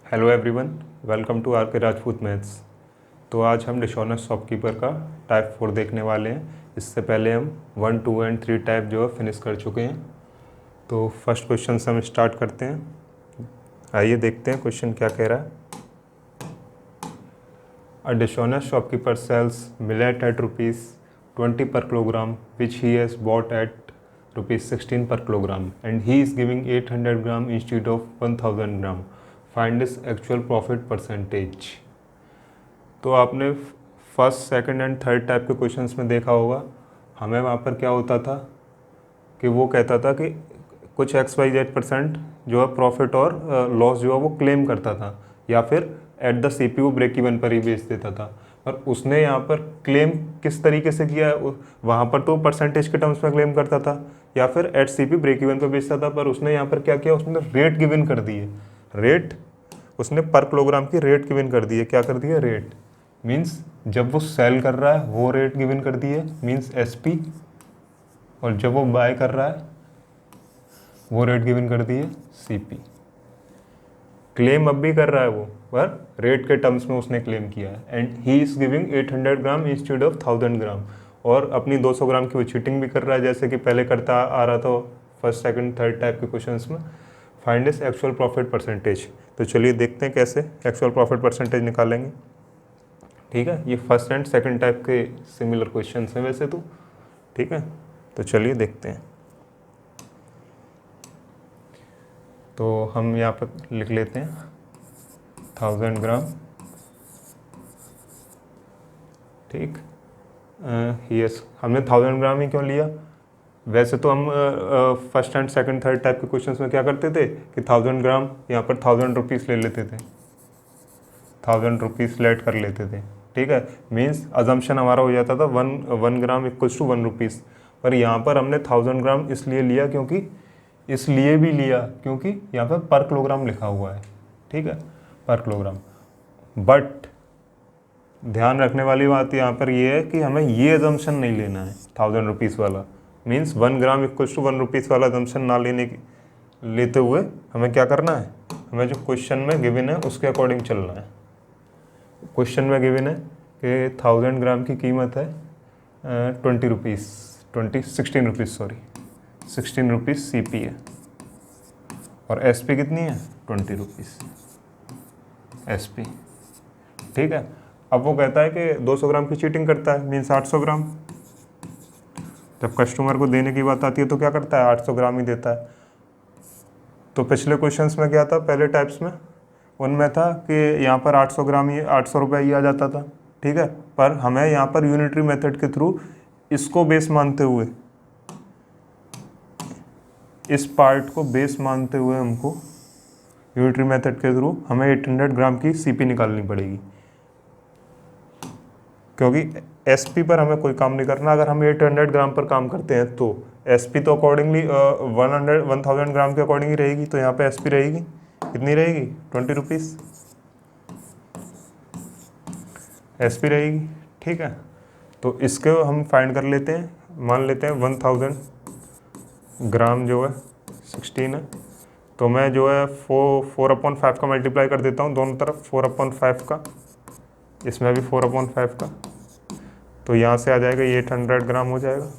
Hello everyone, welcome to R K Rajput maths. तो आज हम डिशॉनेस्ट शॉपकीपर का टाइप 4 देखने वाले हैं। इससे पहले हम 1, 2 एंड 3 टाइप जो है फिनिश कर चुके हैं। तो फर्स्ट क्वेश्चन से हम स्टार्ट करते हैं। आइए देखते हैं क्वेश्चन क्या कह रहा है। A dishonest shopkeeper sells millet at ₹20 per kilogram which he has bought at ₹16 per kilogram and he is giving 800 gram instead of 1000 gram. Find is actual profit percentage. तो आपने first, second and third type के questions में देखा होगा, हमें वहाँ पर क्या होता था कि वो कहता था कि कुछ XYZ% जो है प्रॉफिट और लॉस जो है वो क्लेम करता था, या फिर at the CPU break even पर ही बेच देता था। पर उसने यहाँ पर क्लेम किस तरीके से किया है, वहाँ पर तो परसेंटेज के टर्म्स में क्लेम करता था या फिर एट CPU ब्रेक इवन पर बेचता था। पर उसने यहाँ पर क्या किया, उसने रेट गिवन कर दी है। रेट उसने पर किलोग्राम की रेट गिवन कर दी है। क्या कर दी है? रेट मीन्स जब वो सेल कर रहा है वो रेट गिवन कर दी है, मीन्स SP, और जब वो बाय कर रहा है वो रेट गिवन कर दी है CP। क्लेम अब भी कर रहा है वो, पर रेट के टर्म्स में उसने क्लेम किया है। And he is giving 800 gram instead of 1000 ग्राम, और अपनी 200 ग्राम की वो चीटिंग भी कर रहा है, जैसे कि पहले करता आ रहा था फर्स्ट, सेकंड, थर्ड टाइप के क्वेश्चंस में। Find is actual profit percentage. तो चलिए देखते हैं कैसे एक्चुअल प्रॉफिट परसेंटेज निकालेंगे। ठीक है, ये फर्स्ट एंड सेकंड टाइप के सिमिलर क्वेश्चन हैं वैसे तो। ठीक है, तो चलिए देखते हैं। तो हम यहाँ पर लिख लेते हैं 1000 ग्राम। ठीक, यस, हमने 1000 ग्राम ही क्यों लिया? वैसे तो हम first and second, third type के क्वेश्चंस में क्या करते थे कि 1000 ग्राम यहाँ पर 1000 रुपीज़ ले लेते थे, 1000 रुपीज़ लेट कर लेते थे। ठीक है, मीन्स अजम्पशन हमारा हो जाता था 1 ग्राम इक्वल्स टू 1 रुपीज़। पर यहाँ पर हमने 1000 ग्राम इसलिए लिया क्योंकि यहाँ पर किलोग्राम लिखा हुआ है। ठीक है, पर किलोग्राम। बट ध्यान रखने वाली बात यहाँ पर ये है कि हमें ये अजम्पशन नहीं लेना है 1000 रुपीज़ वाला, means 1 gram equals to 1 rupees वाला अजम्पशन ना लेते हुए हमें क्या करना है, हमें जो क्वेश्चन में गिवन है उसके अकॉर्डिंग चलना है। क्वेश्चन में गिवन है कि 1000 ग्राम की कीमत है 16 रुपीज़ CP है, और SP कितनी है? 20 रुपीज़ SP। ठीक है, अब वो कहता है कि 200 ग्राम की चीटिंग करता है, मीन्स 800 ग्राम। जब कस्टमर को देने की बात आती है तो क्या करता है? 800 ग्राम ही देता है। तो पिछले क्वेश्चंस में क्या था, पहले टाइप्स में उनमें था कि यहाँ पर 800 ग्राम ही 800 रुपये ही आ जाता था। ठीक है, पर हमें यहाँ पर यूनिटरी मेथड के थ्रू इसको बेस मानते हुए, इस पार्ट को बेस मानते हुए हमको यूनिटरी मेथड के थ्रू हमें 800 ग्राम की CP निकालनी पड़ेगी, क्योंकि SP पर हमें कोई काम नहीं करना। अगर हम 800 ग्राम पर काम करते हैं तो SP तो अकॉर्डिंगली 1000 ग्राम के अकॉर्डिंग ही रहेगी। तो यहाँ पे SP रहेगी, कितनी रहेगी? 20 रुपीज़ SP रहेगी। ठीक है, तो इसको हम फाइंड कर लेते हैं। मान लेते हैं 1000 ग्राम जो है 16 है, तो मैं जो है 4/5 का मल्टीप्लाई कर देता हूँ दोनों तरफ, 4/5 का, इसमें भी 4/5 का। तो यहाँ से आ जाएगा ये 800 ग्राम हो जाएगा,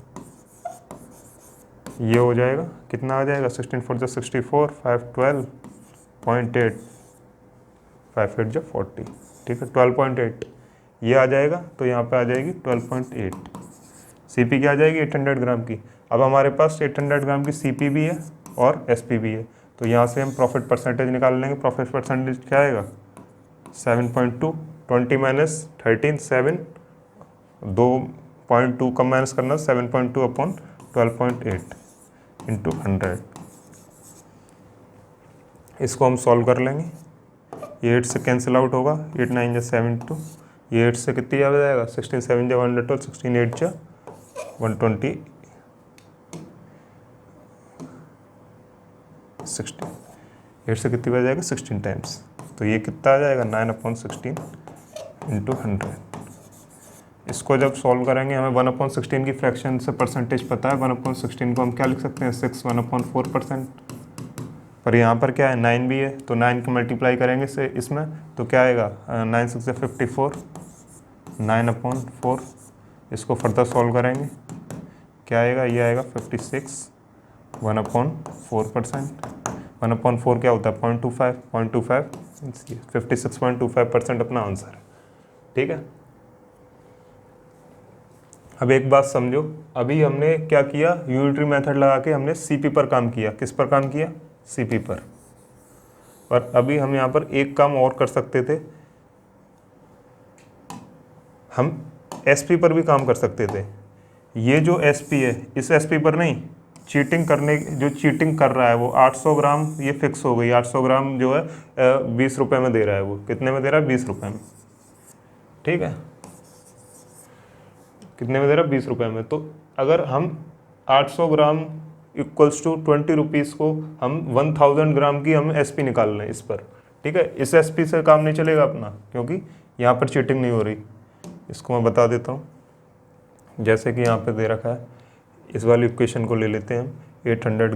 ये हो जाएगा कितना आ जाएगा? 16 4 जो 64, 5 12.8, 5 8 जो 40। ठीक है, 12.8 ये आ जाएगा, तो यहाँ पे आ जाएगी 12.8। CP क्या आ जाएगी? 800 ग्राम की। अब हमारे पास 800 ग्राम की CP भी है और SP भी है, तो यहाँ से हम प्रॉफिट परसेंटेज निकाल लेंगे। प्रॉफिट परसेंटेज क्या आएगा? 7.2, 20 माइनस 13, 7, 2.2 कम माइनस करना, 7.2/12.8 इंटू 100। इसको हम सॉल्व कर लेंगे। ये 8 से कैंसिल आउट होगा, 8 9 जा 72, ये 8 से कितनी आ जाएगा? 16 7 जा 112, 16 8 जा 120, 16, 8 से कितनी बच जाएगा? 16 टाइम्स। तो ये कितना आ जाएगा? 9/16 इंटू 100। इसको जब सॉल्व करेंगे हमें 1/16 की फ्रैक्शन से परसेंटेज पता है। 1/16 को हम क्या लिख सकते हैं? 6 1/4%। पर यहाँ पर क्या है 9 भी है, तो 9 को मल्टीप्लाई करेंगे से इसमें तो क्या आएगा 9 6 54, 9/4। इसको फर्दर सॉल्व करेंगे क्या आएगा, ये आएगा 56 1/4%। 1/4 क्या होता है 0.25 56.25% अपना आंसर है। ठीक है, अब एक बात समझो, अभी हमने क्या किया, यूनिटरी मेथड लगा के हमने सीपी पर काम किया। किस पर काम किया, सीपी पर। और अभी हम यहाँ पर एक काम और कर सकते थे, हम एसपी पर भी काम कर सकते थे। ये जो एसपी है, इस एसपी पर नहीं, चीटिंग करने, जो चीटिंग कर रहा है वो 800 ग्राम, ये फिक्स हो गई 800 ग्राम जो है 20 रुपये में दे रहा है। वो कितने में दे रहा है, 20 रुपये में। ठीक है, कितने में दे रहा है, 20 रुपये में। तो अगर हम 800 ग्राम इक्वल्स टू 20 रुपीज़ को हम 1000 ग्राम की हम एसपी निकाल रहे हैं इस पर। ठीक है, इस एसपी से काम नहीं चलेगा अपना, क्योंकि यहाँ पर चीटिंग नहीं हो रही। इसको मैं बता देता हूँ, जैसे कि यहाँ पे दे रखा है, इस वाली इक्वेशन को ले लेते हैं हम। 800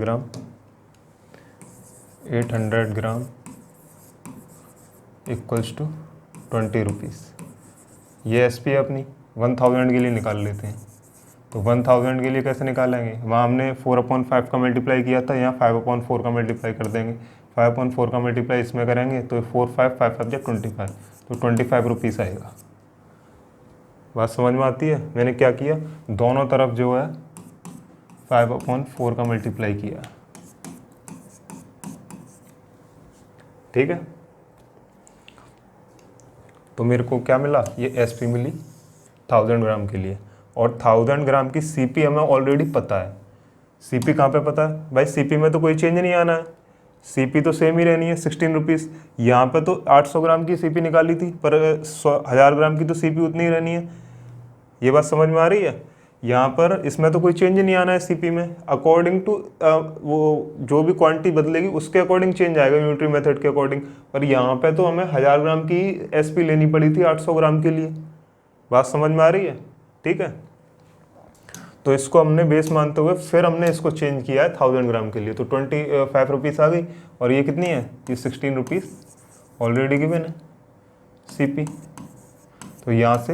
ग्राम इक्वल्स टू 20 रुपीज़, ये एसपी है अपनी। 1000 के लिए निकाल लेते हैं। तो 1000 के लिए कैसे निकालेंगे, वहाँ हमने 4/5 का मल्टीप्लाई किया था, यहाँ 5/4 का मल्टीप्लाई कर देंगे। 5/4 का मल्टीप्लाई इसमें करेंगे तो 4 5 5 5 25, तो 25 रुपीज़ आएगा। बात समझ में आती है। मैंने क्या किया, दोनों तरफ जो है 5/4 का मल्टीप्लाई किया। ठीक है, तो मेरे को क्या मिला, ये एसपी मिली 1000 ग्राम के लिए। और 1000 ग्राम की सीपी हमें ऑलरेडी पता है। सीपी कहाँ पे पता है भाई, सीपी में तो कोई चेंज नहीं आना है, सीपी तो सेम ही रहनी है 16 रुपीज़। यहाँ पे तो 800 ग्राम की सीपी निकाली थी, पर 1000 ग्राम की तो सीपी उतनी ही रहनी है। ये बात समझ में आ रही है। यहाँ पर इसमें तो कोई चेंज नहीं आना है सीपी में, अकॉर्डिंग टू वो जो भी क्वांटिटी बदलेगी उसके अकॉर्डिंग चेंज आएगा, यूनिटरी मेथड के अकॉर्डिंग। पर यहाँ पे तो हमें 1000 ग्राम की एसपी लेनी पड़ी थी 800 ग्राम के लिए। बात समझ में आ रही है। ठीक है, तो इसको हमने बेस मानते हुए फिर हमने इसको चेंज किया है 1000 ग्राम के लिए। तो 25 रुपीज़ आ गई, और ये कितनी है, ये 16 रुपीज़ ऑलरेडी गिवन है सीपी। तो यहाँ से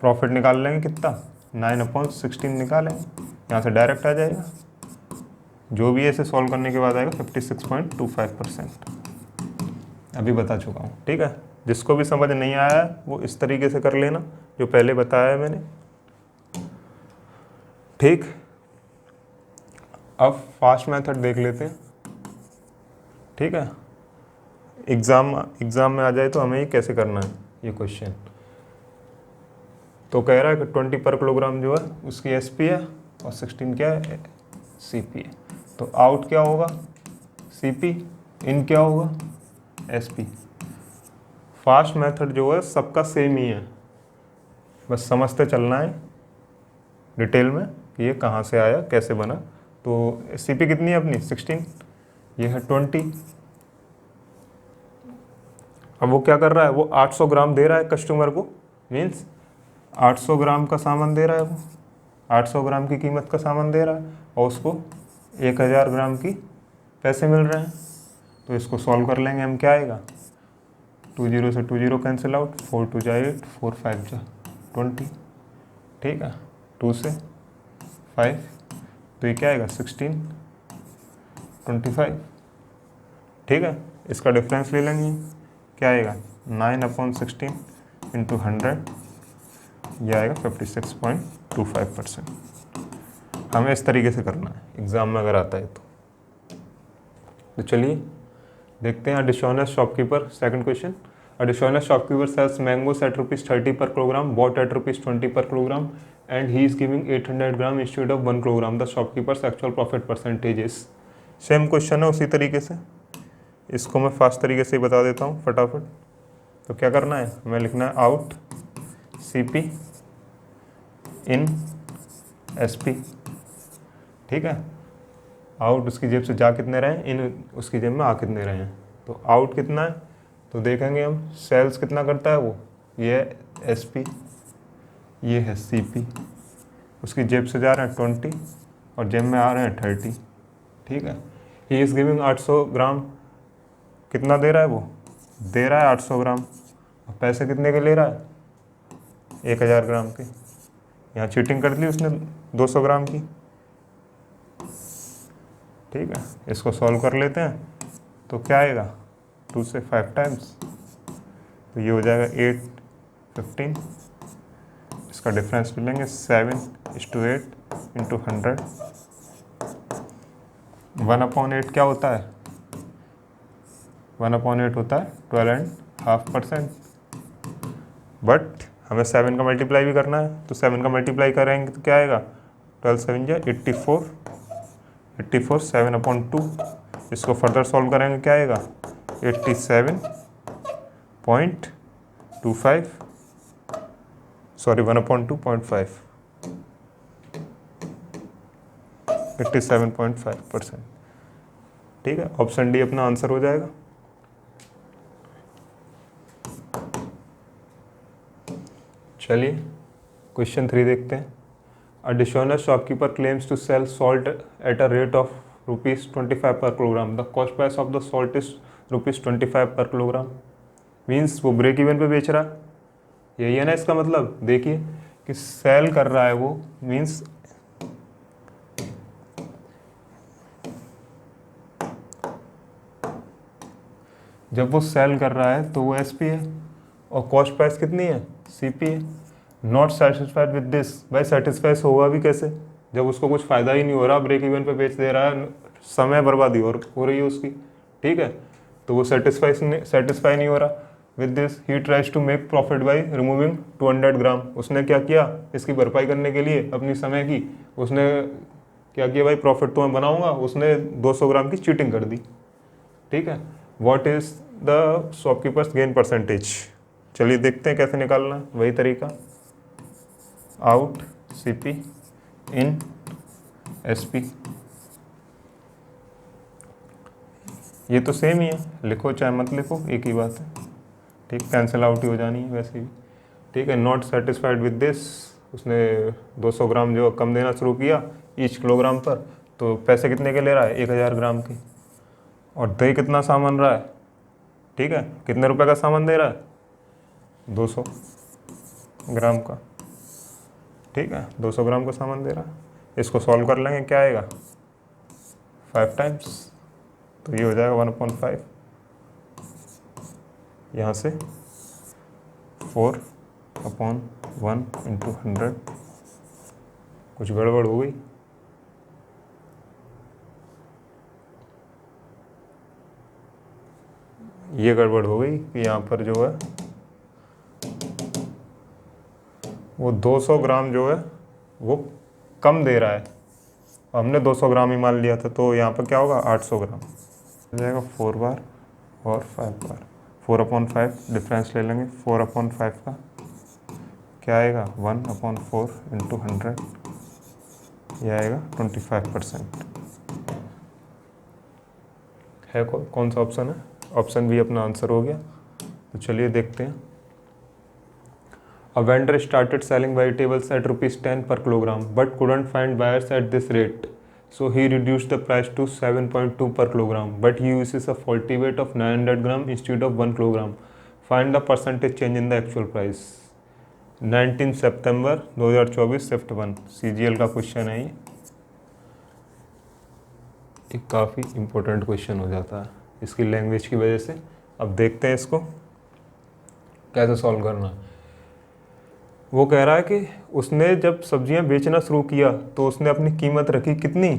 प्रॉफिट निकाल लेंगे, कितना 9/16 निकालेंगे, यहाँ से डायरेक्ट आ जाएगा। जो भी ऐसे सॉल्व करने के बाद आएगा 56.25%। अभी बता चुका हूँ। ठीक है, जिसको भी समझ नहीं आया वो इस तरीके से कर लेना जो पहले बताया है मैंने। ठीक, अब फास्ट मेथड देख लेते हैं। ठीक है, एग्ज़ाम में आ जाए तो हमें ये कैसे करना है ये क्वेश्चन। तो कह रहा है कि 20 पर किलोग्राम जो है उसकी एसपी है, और 16 क्या है, सीपी है। तो आउट क्या होगा, सीपी, इन क्या होगा, एसपी। फास्ट मेथड जो है सबका सेम ही है, बस समझते चलना है डिटेल में कि ये कहाँ से आया, कैसे बना। तो सीपी कितनी है अपनी 16, ये है 20। अब वो क्या कर रहा है, वो 800 ग्राम दे रहा है कस्टमर को, मीन्स 800 ग्राम का सामान दे रहा है वो, 800 ग्राम की कीमत का सामान दे रहा है, और उसको 1000 ग्राम की पैसे मिल रहे हैं। तो इसको सॉल्व कर लेंगे हम, क्या आएगा, 20 से 20 कैंसिल आउट, 4 2 जा 8, 4 5 जा 20। ठीक है, 2 से 5, तो ये क्या आएगा 16 25। ठीक है, इसका डिफरेंस ले लेंगे, क्या आएगा 9/16 इंटू 100, यह आएगा 56.25%। हमें इस तरीके से करना है एग्ज़ाम में अगर आता है तो चलिए देखते हैं। A dishonest shopkeeper, second question. A dishonest shopkeeper sells mangoes at ₹30 per kilogram, bought at ₹20 per kilogram, and he is giving 800 gram instead of 1 kilogram. The shopkeepers actual profit percentage is. Same question है उसी तरीके से, इसको मैं fast तरीके से ही बता देता हूँ फटाफट। तो क्या करना है, हमें लिखना है आउट सीपी इन एसपी। ठीक है, आउट उसकी जेब से जा कितने रहे हैं, इन उसकी जेब में आ कितने रहे हैं। तो आउट कितना है, तो देखेंगे हम सेल्स कितना करता है वो, ये है एसपी, ये है सीपी। उसकी जेब से जा रहे हैं 20 और जेब में आ रहे हैं 30। ठीक है, ही इज़ गिविंग 800 ग्राम, कितना दे रहा है वो, दे रहा है 800 ग्राम, और पैसे कितने के ले रहा है, 1000 ग्राम के। यहाँ चीटिंग कर ली उसने 200 ग्राम की। ठीक है, इसको सॉल्व कर लेते हैं, तो क्या आएगा, 2 से 5 टाइम्स, तो ये हो जाएगा 8, 15। इसका डिफरेंस मिलेंगे 7:8 इंटू 100। 1/8 क्या होता है, 1/8 होता है 12.5%। बट हमें 7 का मल्टीप्लाई भी करना है, तो 7 का मल्टीप्लाई करेंगे तो क्या आएगा, 12 7 या 84, 7/2। इसको फर्दर सॉल्व करेंगे क्या आएगा, 87.25, सॉरी 1/2.5, 87.5%। ठीक है, ऑप्शन डी अपना आंसर हो जाएगा। चलिए क्वेश्चन 3 देखते हैं। A dishonest shopkeeper claims to sell salt at a rate of ₹25 per kilogram. The cost price of the salt is ₹25 per kilogram. Means वो ब्रेक इवन पे बेच रहा है, यही है ना इसका मतलब। देखिए कि सेल कर रहा है वो, मीन्स जब वो सेल कर रहा है तो वो एसपी है, और कॉस्ट प्राइस कितनी है, सीपी है। नॉट सेटिस्फाइड विद दिस, भाई सेटिस्फाइड होगा भी कैसे जब उसको कुछ फ़ायदा ही नहीं हो रहा, ब्रेक इवन पे बेच दे रहा है, समय बर्बादी और हो रही है उसकी। ठीक है, तो वो सेटिस्फाई नहीं हो रहा। With this he tries to make profit by removing 200 gram. उसने क्या किया, इसकी भरपाई करने के लिए अपनी समय की, उसने क्या किया, भाई प्रॉफिट तो मैं बनाऊंगा, उसने 200 ग्राम की चीटिंग कर दी। ठीक है, what is the shopkeepers gain percentage. चलिए देखते हैं कैसे निकालना है, वही तरीका, आउट सीपी इन एसपी। ये तो सेम ही है, लिखो चाहे मत लिखो एक ही बात है। ठीक, कैंसिल आउट ही हो जानी है वैसे भी। ठीक है, नॉट सेटिस्फाइड विद दिस, उसने 200 ग्राम जो कम देना शुरू किया ईच किलोग्राम पर, तो पैसे कितने के ले रहा है, 1000 ग्राम के, और दे कितना सामान रहा है। ठीक है, कितने रुपए का सामान दे रहा है, 200 ग्राम का। ठीक है, 200 ग्राम का सामान दे रहा है। इसको सॉल्व कर लेंगे, क्या आएगा, 5 टाइम्स, तो ये हो जाएगा 1/5। यहाँ से 4/1 इंटू 100। कुछ गड़बड़ हो गई, ये गड़बड़ हो गई कि यहाँ पर जो है वो 200 ग्राम जो है वो कम दे रहा है, हमने 200 ग्राम ही मान लिया था, तो यहाँ पर क्या होगा, 800 ग्राम हो जाएगा 4 बार और 5 बार। 4/5 डिफरेंस ले लेंगे, 4/5 का क्या आएगा, 1/4 इंटू 100, यह आएगा 25%। है कौन सा ऑप्शन है, ऑप्शन बी अपना आंसर हो गया। तो चलिए देखते हैं। A vendor started selling vegetables at ₹10 per kilogram but couldn't find buyers at this rate. So he reduced the price to 7.2 per kilogram, but he uses a faulty weight of 900 gram instead of 1 kilogram. Find the percentage change in the actual price. 19 September 2024 shift 1 CGL का question है ये काफ़ी important question हो जाता है इसकी language की वजह से। अब देखते हैं इसको कैसे सॉल्व करना है। वो कह रहा है कि उसने जब सब्जियां बेचना शुरू किया तो उसने अपनी कीमत रखी कितनी,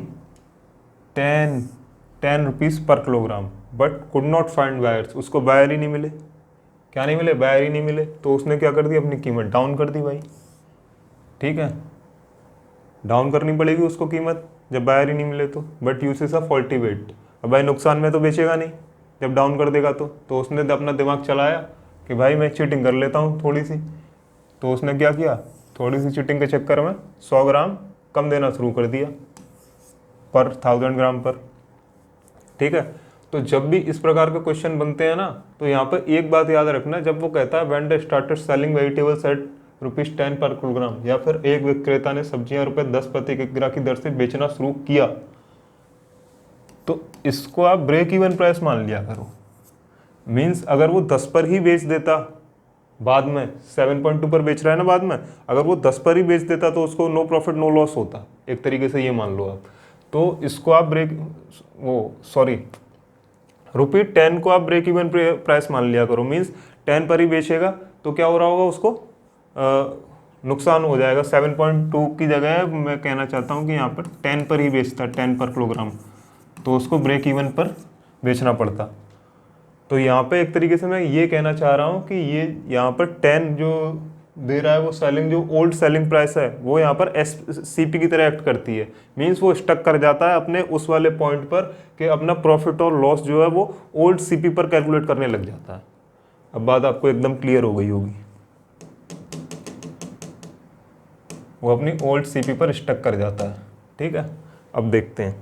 10 रुपीज़ पर kilogram, but could not find buyers. उसको बायर ही नहीं मिले, क्या नहीं मिले, बायर ही नहीं मिले, तो उसने क्या कर दी, अपनी कीमत डाउन कर दी भाई। ठीक है, डाउन करनी पड़ेगी उसको कीमत जब बायर ही नहीं मिले तो, but uses a faulty weight. अब भाई नुकसान में तो बेचेगा नहीं जब डाउन कर देगा तो उसने अपना दिमाग चलाया कि भाई मैं चीटिंग कर लेता हूँ थोड़ी सी। तो उसने क्या किया, थोड़ी सी चीटिंग के चक्कर में 100 ग्राम कम देना शुरू कर दिया पर 1000 ग्राम पर। ठीक है, तो जब भी इस प्रकार के क्वेश्चन बनते हैं ना, तो यहाँ पर एक बात याद रखना, जब वो कहता है vendor started selling vegetables at ₹10 पर किलोग्राम, या फिर एक विक्रेता ने सब्जियां ₹10 प्रति किलोग्राम की दर से बेचना शुरू किया, तो इसको आप ब्रेक इवन प्राइस मान लिया करो। मीन्स अगर वो 10 पर ही बेच देता बाद में, 7.2 पर बेच रहा है ना बाद में, अगर वो 10 पर ही बेच देता तो उसको नो प्रॉफिट नो लॉस होता, एक तरीके से ये मान लो आप। तो इसको आप ₹10 को आप ब्रेक इवन प्राइस मान लिया करो। मीन्स 10 पर ही बेचेगा तो क्या हो रहा होगा उसको, नुकसान हो जाएगा। 7.2 की जगह मैं कहना चाहता हूँ कि यहाँ पर 10 पर ही बेचता, 10 पर किलोग्राम, तो उसको ब्रेक इवन पर बेचना पड़ता। तो यहाँ पे एक तरीके से मैं ये कहना चाह रहा हूँ कि ये यहाँ पर 10 जो दे रहा है वो सेलिंग, जो ओल्ड सेलिंग प्राइस है वो यहाँ पर SCP की तरह एक्ट करती है। मीन्स वो स्टक कर जाता है अपने उस वाले पॉइंट पर कि अपना प्रॉफिट और लॉस जो है वो ओल्ड CP पर कैलकुलेट करने लग जाता है। अब बात आपको एकदम क्लियर हो गई होगी, वो अपनी ओल्ड CP पर स्टक कर जाता है। ठीक है, अब देखते हैं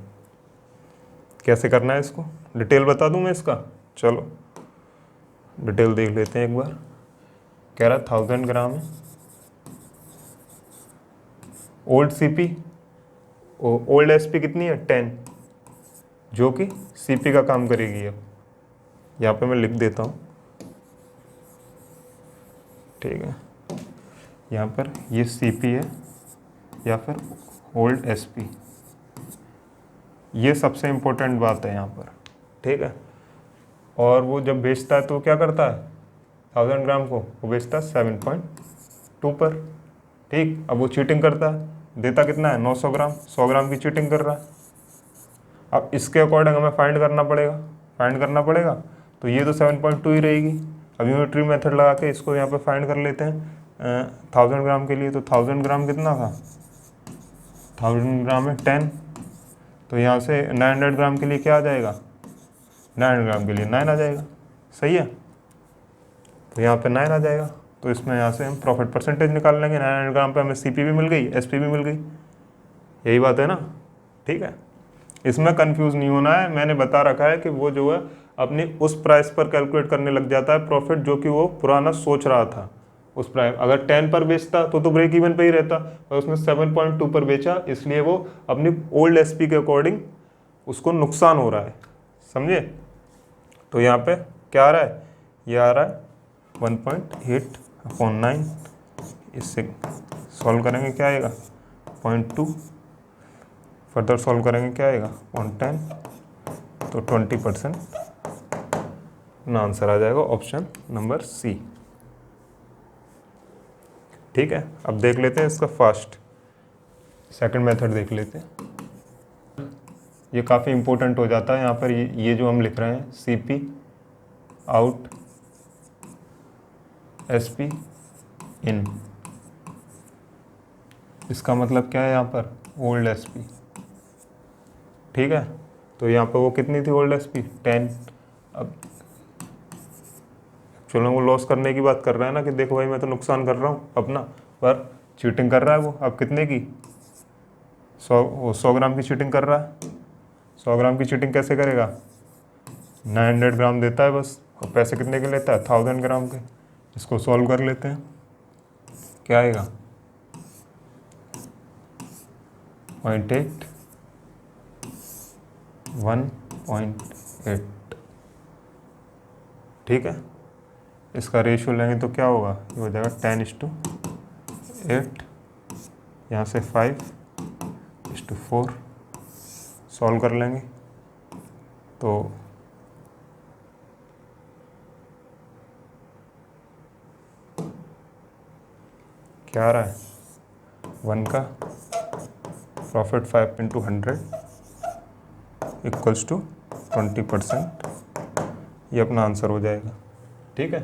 कैसे करना है इसको। डिटेल बता दूं मैं इसका, चलो डिटेल देख लेते हैं एक बार। कह रहा 1000 ग्राम है, ओल्ड CP, ओल्ड SP कितनी है 10, जो कि CP का काम करेगी। अब यहाँ पे मैं लिख देता हूँ, ठीक है, यहाँ पर ये CP है या फिर ओल्ड SP, ये सबसे इम्पोर्टेंट बात है यहाँ पर। ठीक है, और वो जब बेचता है तो क्या करता है, 1000 ग्राम को वो बेचता है 7.2 पर। ठीक, अब वो चीटिंग करता है, देता कितना है 900 ग्राम, 100 ग्राम की चीटिंग कर रहा है। अब इसके अकॉर्डिंग हमें फाइंड करना पड़ेगा, तो ये तो 7.2 ही रहेगी। अब यूनिटरी मेथड लगा के इसको यहाँ पे फाइंड कर लेते हैं 1000 ग्राम के लिए। तो 1000 ग्राम कितना था, 1000 ग्राम है 10, तो यहाँ से 900 ग्राम के लिए क्या आ जाएगा, 900 ग्राम के लिए 9 आ जाएगा। सही है, तो यहाँ पे 9 आ जाएगा। तो इसमें यहाँ से हम प्रॉफिट परसेंटेज निकाल लेंगे। 900 ग्राम पे हमें CP भी मिल गई, SP भी मिल गई, यही बात है ना। ठीक है, इसमें कंफ्यूज नहीं होना है, मैंने बता रखा है कि वो जो है अपनी उस प्राइस पर कैलकुलेट करने लग जाता है प्रॉफिट जो कि वो पुराना सोच रहा था। उस प्राइस अगर 10 पर बेचता तो ब्रेक इवन पे ही रहता, और उसने 7.2 पर बेचा, इसलिए वो अपनी ओल्ड SP के अकॉर्डिंग उसको नुकसान हो रहा है। समझे, तो यहाँ पे क्या आ रहा है, ये आ रहा है 1.8/9, इससे सॉल्व करेंगे क्या आएगा 0.2, फर्दर सॉल्व करेंगे क्या आएगा 110, तो 20% ना आंसर आ जाएगा ऑप्शन नंबर C। ठीक है, अब देख लेते हैं इसका फास्ट सेकंड मेथड देख लेते हैं। ये काफ़ी इंपॉर्टेंट हो जाता है यहाँ पर, ये जो हम लिख रहे हैं CP आउट SP इन, इसका मतलब क्या है यहाँ पर ओल्ड SP। ठीक है, तो यहाँ पर वो कितनी थी ओल्ड SP 10। अब चलो वो लॉस करने की बात कर रहा है ना कि देखो भाई मैं तो नुकसान कर रहा हूँ अपना, पर चीटिंग कर रहा है वो। अब कितने की 100 ग्राम की चीटिंग कर रहा है। 100 ग्राम की चीटिंग कैसे करेगा, 900 ग्राम देता है बस, और पैसे कितने के लेता है 1000 ग्राम के। इसको सॉल्व कर लेते हैं, क्या आएगा 0.8 1.8। ठीक है, इसका रेशियो लेंगे तो क्या होगा, ये हो जाएगा 10:8, यहाँ से 5:4। सॉल्व कर लेंगे तो क्या आ रहा है, 1 का प्रॉफिट 5/100 इक्वल्स टू 20%, ये अपना आंसर हो जाएगा। ठीक है,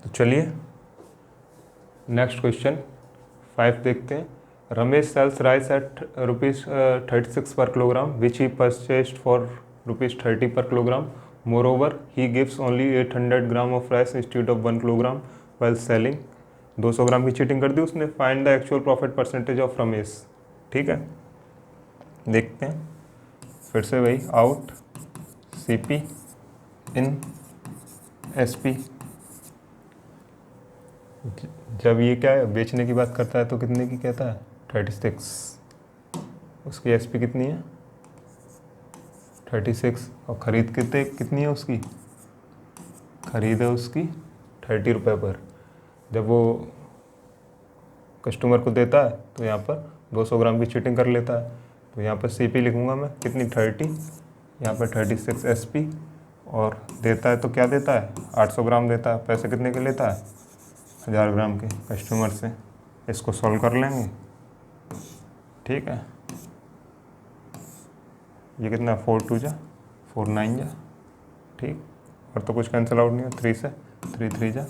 तो चलिए नेक्स्ट क्वेश्चन 5 देखते हैं। Ramesh sells rice at ₹36 per kilogram which he purchased for ₹30 per kilogram. Moreover, he gives only 800 gram of rice instead of 1 kilogram while selling. 200 ग्राम की चीटिंग कर दी उसने। Find the actual profit percentage of Ramesh. ठीक है, देखते हैं फिर से वही आउट CP इन SP। जब ये क्या है बेचने की बात करता है तो कितने की कहता है 36, उसकी SP कितनी है 36 और ख़रीद कितनी है उसकी, ख़रीद है उसकी 30 रुपये पर। जब वो कस्टमर को देता है तो यहाँ पर 200 ग्राम की चीटिंग कर लेता है। तो यहाँ पर CP लिखूँगा मैं, कितनी 30, यहाँ पर 36 SP, और देता है तो क्या देता है 800 ग्राम देता है। पैसे कितने के लेता है 1000 ग्राम के कस्टमर से। इसको सॉल्व कर लेंगे, ठीक है। ये कितना 4 2 जा 4 9 जा, ठीक। और तो कुछ कैंसिल आउट नहीं है, 3 से 3 3 जा,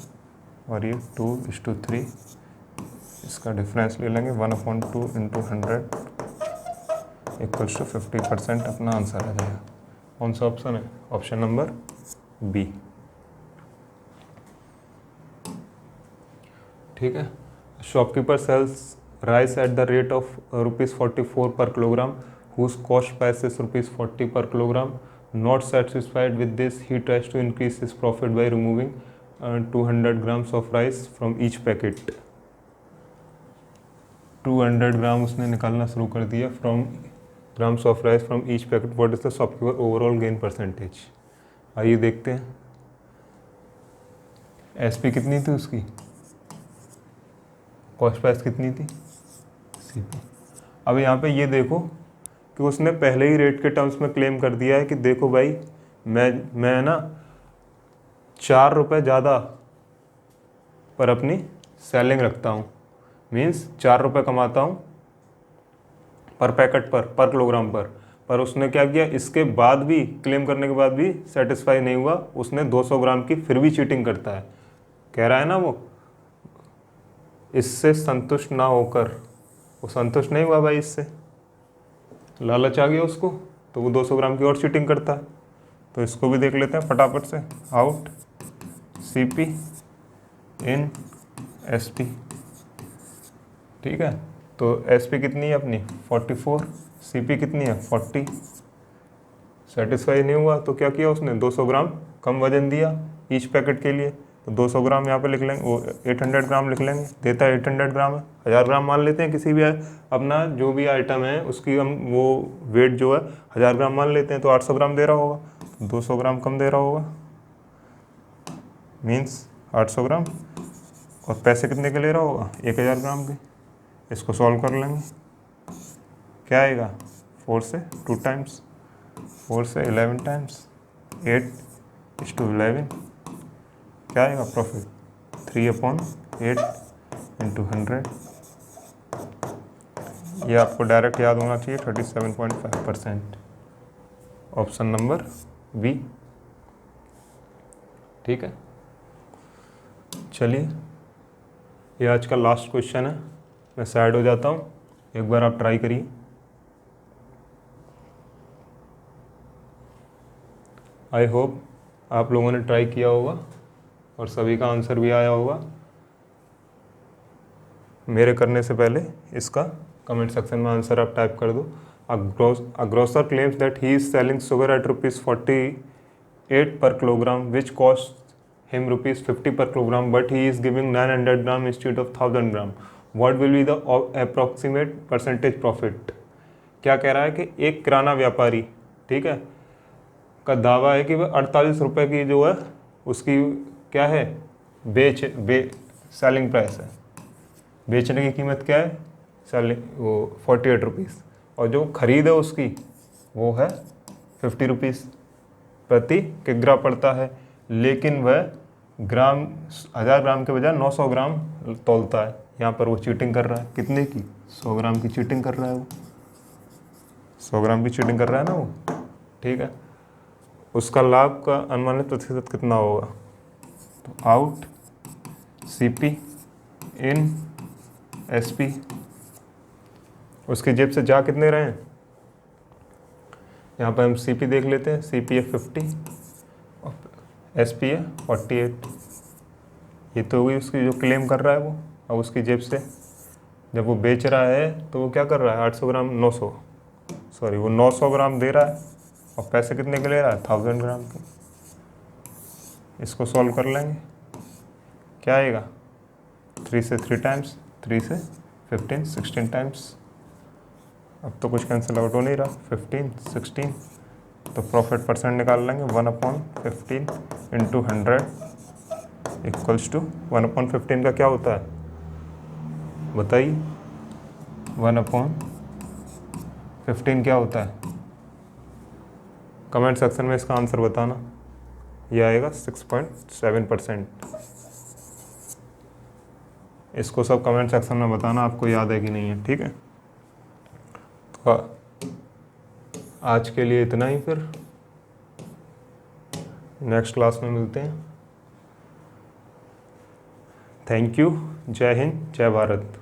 और ये 2:3, इसका डिफरेंस ले लेंगे 1/2 × 100 = 50%। अपना आंसर आ जाएगा। कौन सा ऑप्शन है, ऑप्शन नंबर बी, ठीक है। Shopkeeper sells rice at the rate of ₹44 per kilogram, whose cost price is ₹40 per kilogram. Not satisfied with this, he tries to increase his profit by removing 200 grams of rice from each packet. 200 gram उसने निकालना शुरू कर दिया from grams of rice from each packet. What is the shopkeeper overall gain percentage. आइए देखते हैं। SP कितनी थी उसकी, कॉस्ट प्राइस कितनी थी CP। अब यहाँ पे ये देखो कि उसने पहले ही रेट के टर्म्स में क्लेम कर दिया है कि देखो भाई मैं ना 4 रुपये ज़्यादा पर अपनी सेलिंग रखता हूँ, मीन्स 4 रुपये कमाता हूँ पर पैकेट पर किलोग्राम पर उसने क्या किया, इसके बाद भी क्लेम करने के बाद भी सेटिस्फाई नहीं हुआ, उसने 200 ग्राम की फिर भी चीटिंग करता है। कह रहा है ना वो इससे संतुष्ट ना होकर, वो संतुष्ट नहीं हुआ भाई, इससे लालच आ गया उसको, तो वो 200 ग्राम की और चीटिंग करता है। तो इसको भी देख लेते हैं फटाफट से। आउट CP इन SP, ठीक है। तो SP कितनी है अपनी 44, CP कितनी है 40। सेटिस्फाई नहीं हुआ तो क्या किया उसने 200 ग्राम कम वजन दिया ईच पैकेट के लिए। तो 200 ग्राम यहाँ पे लिख लेंगे, वो 800 ग्राम लिख लेंगे, देता है 800 ग्राम है। 1000 ग्राम मान लेते हैं, किसी भी अपना जो भी आइटम है उसकी हम वो वेट जो है 1000 ग्राम मान लेते हैं, तो 800 ग्राम दे रहा होगा, 200 ग्राम कम दे रहा होगा, मीन्स 800 ग्राम। और पैसे कितने के ले रहा होगा 1000 ग्राम के। इसको सॉल्व कर लेंगे, क्या आएगा 4 से 2 टाइम्स, 4 से 11 टाइम्स, 8:11, क्या आएगा प्रॉफिट 3/8 × 100। ये आपको डायरेक्ट याद होना चाहिए 37.5%, ऑप्शन नंबर बी, ठीक है। चलिए ये आज का लास्ट क्वेश्चन है, मैं साइड हो जाता हूँ, एक बार आप ट्राई करिए। आई होप आप लोगों ने ट्राई किया होगा और सभी का आंसर भी आया होगा। मेरे करने से पहले इसका कमेंट सेक्शन में आंसर आप टाइप कर दो। A grocer claims that he is selling sugar at ₹48 per kilogram, which costs him ₹50 per kilogram, but he is giving 900 gram instead of 1000 gram. What will be the approximate percentage profit? क्या कह रहा है कि एक किराना व्यापारी, ठीक है, का दावा है कि वह 48 रुपये की जो है उसकी क्या है सेलिंग प्राइस है, बेचने की कीमत क्या है सेलिंग वो 48 रुपीज़, और जो खरीद है उसकी वो है 50 रुपीज़ प्रति किग्रा पड़ता है। लेकिन वह 1000 ग्राम के बजाय 900 ग्राम तोलता है। यहाँ पर वो चीटिंग कर रहा है, कितने की 100 ग्राम की चीटिंग कर रहा है, वो 100 ग्राम की चीटिंग कर रहा है ना वो, ठीक है। उसका लाभ का अनुमानित प्रतिशत कितना होगा, तो आउट CP इन SP, उसकी जेब से जा कितने रहे हैं, यहाँ पर हम CP देख लेते हैं, CP है 50 और SP है 48। ये तो हुई उसकी जो क्लेम कर रहा है वो, और उसकी जेब से जब वो बेच रहा है तो वो क्या कर रहा है 800 ग्राम 900 ग्राम दे रहा है, और पैसे कितने के ले रहा है 1000 ग्राम के। इसको सॉल्व कर लेंगे, क्या आएगा 3 से 3 टाइम्स, 3 से 15 16 टाइम्स। अब तो कुछ कैंसिल आउट हो नहीं रहा, 15 16 तो प्रॉफिट परसेंट निकाल लेंगे 1/15 इंटू 100 इक्वल्स टू 1/15 का क्या होता है बताइए। 1/15 क्या होता है? कमेंट सेक्शन में इसका आंसर बताना। यह आएगा 6.7%। इसको सब कमेंट सेक्शन में बताना आपको याद है कि नहीं है, ठीक है। तो आज के लिए इतना ही, फिर नेक्स्ट क्लास में मिलते हैं। Thank you. जय हिंद, जय भारत।